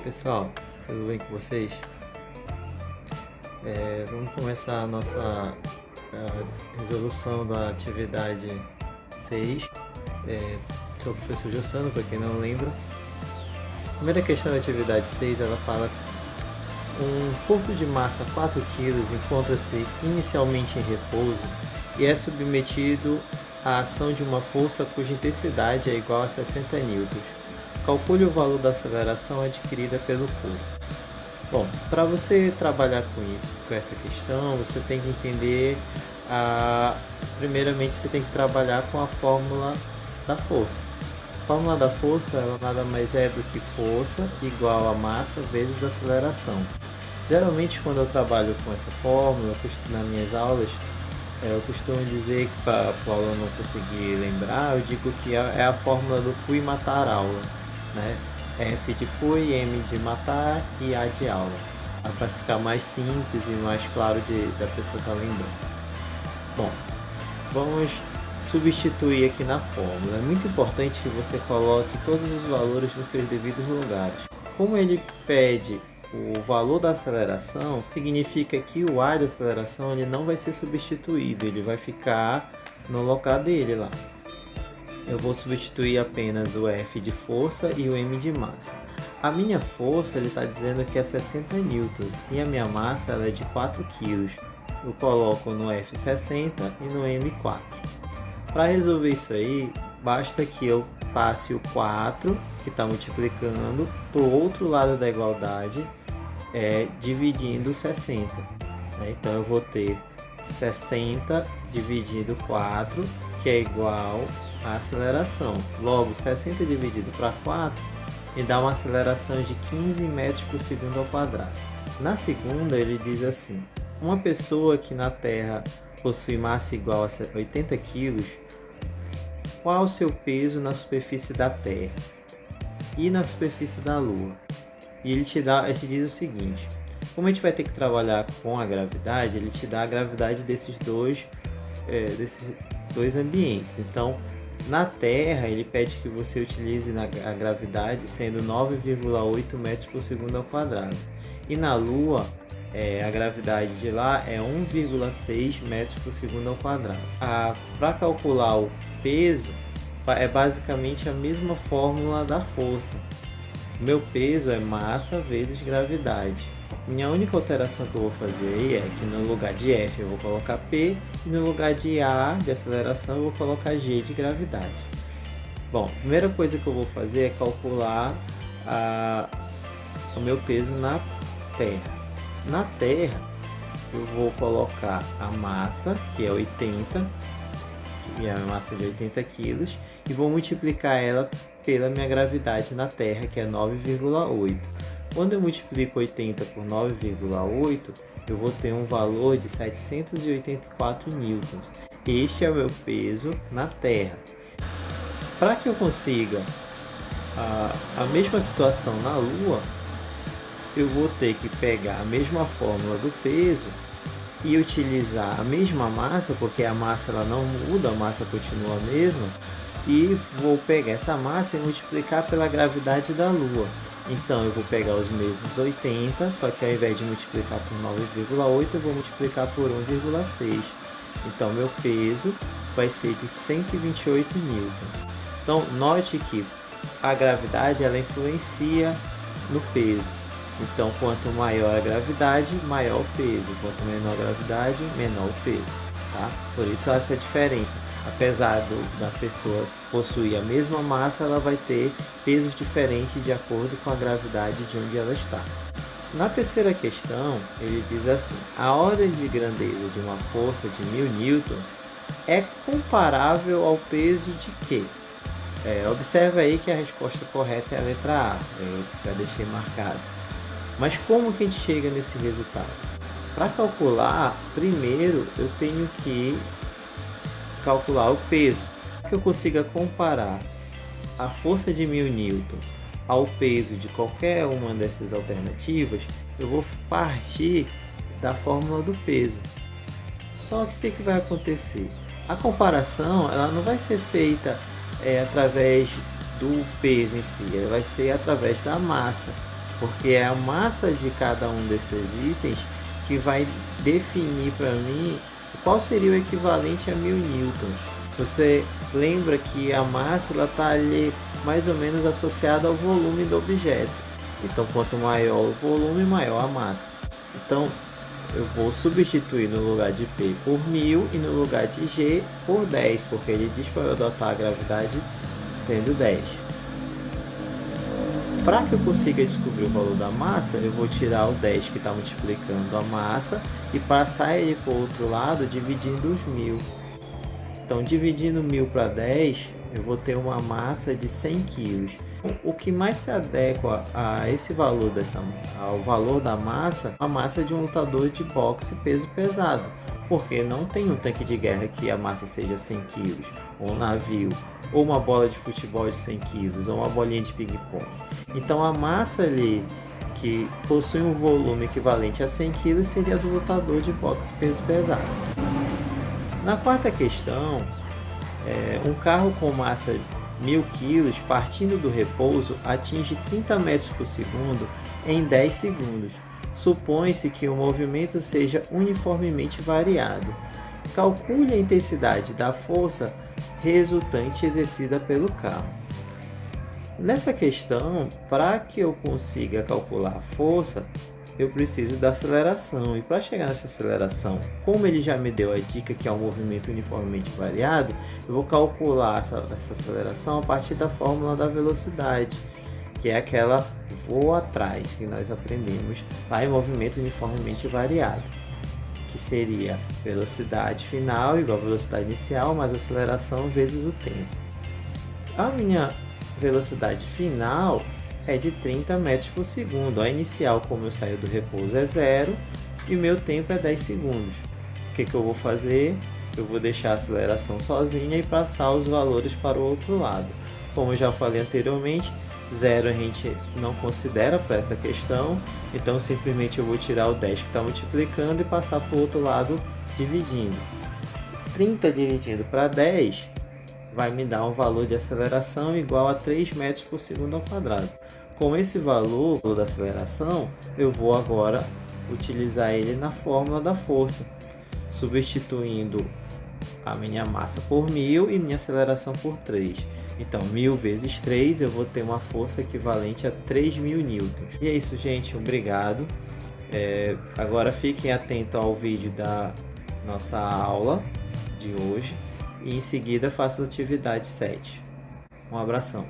Pessoal, tudo bem com vocês? Vamos começar a nossa resolução da atividade 6. Sou o professor Jossano, para quem não lembra. A primeira questão da atividade 6, ela fala assim: um corpo de massa 4 kg encontra-se inicialmente em repouso e é submetido à ação de uma força cuja intensidade é igual a 60 N. Calcule o valor da aceleração adquirida pelo corpo. Bom, para você trabalhar com essa questão, você tem que entender, primeiramente você tem que trabalhar com a fórmula da força. A fórmula da força, ela nada mais é do que força igual a massa vezes aceleração. Geralmente, quando eu trabalho com essa fórmula, nas minhas aulas, eu costumo dizer que para o aluno não conseguir lembrar, eu digo que é a fórmula do fui matar aula, né? F de fui, M de matar e A de aula. Para ficar mais simples e mais claro da pessoa estar lembrando. Bom, vamos substituir aqui na fórmula. É muito importante que você coloque todos os valores nos seus devidos lugares. Como ele pede o valor da aceleração, significa que o A da aceleração ele não vai ser substituído, ele vai ficar no local dele lá. Eu vou substituir apenas o F de força e o M de massa. A minha força ele está dizendo que é 60 newtons e a minha massa ela é de 4 kg. Eu coloco no F 60 e no M 4. Para resolver isso aí, basta que eu passe o 4, que está multiplicando, para o outro lado da igualdade, dividindo 60. Então eu vou ter 60 dividido 4, que é igual a aceleração. Logo, 60 dividido para 4 me dá uma aceleração de 15 metros por segundo ao quadrado. Na segunda, ele diz assim: uma pessoa que na Terra possui massa igual a 80 kg, qual o seu peso na superfície da Terra e na superfície da Lua? E ele te diz o seguinte: como a gente vai ter que trabalhar com a gravidade, ele te dá a gravidade desses dois ambientes. Então, na Terra, ele pede que você utilize a gravidade sendo 9,8 metros por segundo ao quadrado. E na Lua, a gravidade de lá é 1,6 metros por segundo ao quadrado. Para calcular o peso, é basicamente a mesma fórmula da força. Meu peso é massa vezes gravidade. Minha única alteração que eu vou fazer aí é que no lugar de F eu vou colocar P e no lugar de A de aceleração eu vou colocar G de gravidade. Bom, a primeira coisa que eu vou fazer é calcular o meu peso na Terra. Na Terra eu vou colocar a massa, que é 80, que é a massa de 80 kg, e vou multiplicar ela pela minha gravidade na Terra, que é 9,8. Quando eu multiplico 80 por 9,8, eu vou ter um valor de 784 newtons. Este é o meu peso na Terra. Para que eu consiga a mesma situação na Lua, eu vou ter que pegar a mesma fórmula do peso e utilizar a mesma massa, porque a massa ela não muda, a massa continua a mesma, e vou pegar essa massa e multiplicar pela gravidade da Lua. Então eu vou pegar os mesmos 80, só que ao invés de multiplicar por 9,8, eu vou multiplicar por 1,6. Então meu peso vai ser de 128 newtons. Então note que a gravidade ela influencia no peso. Então quanto maior a gravidade, maior o peso. Quanto menor a gravidade, menor o peso. Tá? Por isso essa diferença. Apesar da pessoa possuir a mesma massa, ela vai ter pesos diferentes de acordo com a gravidade de onde ela está. Na terceira questão, ele diz assim: a ordem de grandeza de uma força de 1000 newtons é comparável ao peso de quê? Observe aí que a resposta correta é a letra A, eu já deixei marcado. Mas como que a gente chega nesse resultado? Para calcular, primeiro eu tenho que calcular o peso. Que eu consiga comparar a força de 1000 newtons ao peso de qualquer uma dessas alternativas, eu vou partir da fórmula do peso. Só que o que vai acontecer? A comparação ela não vai ser feita através do peso em si, ela vai ser através da massa. porque é a massa de cada um desses itens que vai definir para mim qual seria o equivalente a 1000 newtons. Você lembra que a massa está ali mais ou menos associada ao volume do objeto. Então, quanto maior o volume, maior a massa. Então, eu vou substituir no lugar de P por 1000 e no lugar de G por 10, porque ele diz para eu adotar a gravidade sendo 10. Para que eu consiga descobrir o valor da massa, eu vou tirar o 10 que está multiplicando a massa e passar ele para o outro lado dividindo os 1000. Então, dividindo 1000 para 10, eu vou ter uma massa de 100 kg. O que mais se adequa a esse valor, ao valor da massa, a massa de um lutador de boxe peso pesado. Porque não tem um tanque de guerra que a massa seja 100 kg, ou um navio, ou uma bola de futebol de 100 kg, ou uma bolinha de ping-pong. Então a massa ali que possui um volume equivalente a 100 kg seria do lutador de boxe peso pesado. Na quarta questão, um carro com massa 1000 kg partindo do repouso atinge 30 metros por segundo em 10 segundos. Supõe-se que o movimento seja uniformemente variado. Calcule a intensidade da força resultante exercida pelo carro. Nessa questão, para que eu consiga calcular a força, eu preciso da aceleração. E para chegar nessa aceleração, como ele já me deu a dica que é um movimento uniformemente variado, eu vou calcular essa aceleração a partir da fórmula da velocidade, que é aquela voa atrás, que nós aprendemos lá em movimento uniformemente variado, que seria velocidade final igual a velocidade inicial mais aceleração vezes o tempo. A minha velocidade final é de 30 metros por segundo. A inicial, como eu saio do repouso, é 0 e o meu tempo é 10 segundos. O que eu vou fazer? Eu vou deixar a aceleração sozinha e passar os valores para o outro lado. Como eu já falei anteriormente, 0 a gente não considera para essa questão, então simplesmente eu vou tirar o 10 que está multiplicando e passar para o outro lado dividindo. 30 dividido para 10 vai me dar um valor de aceleração igual a 3 metros por segundo ao quadrado. Com esse valor da aceleração, eu vou agora utilizar ele na fórmula da força, substituindo a minha massa por 1000 e minha aceleração por 3. Então, 1000 vezes 3, eu vou ter uma força equivalente a 3000 newtons. E é isso, gente. Obrigado. Agora fiquem atentos ao vídeo da nossa aula de hoje. E em seguida faça a atividade 7. Um abração.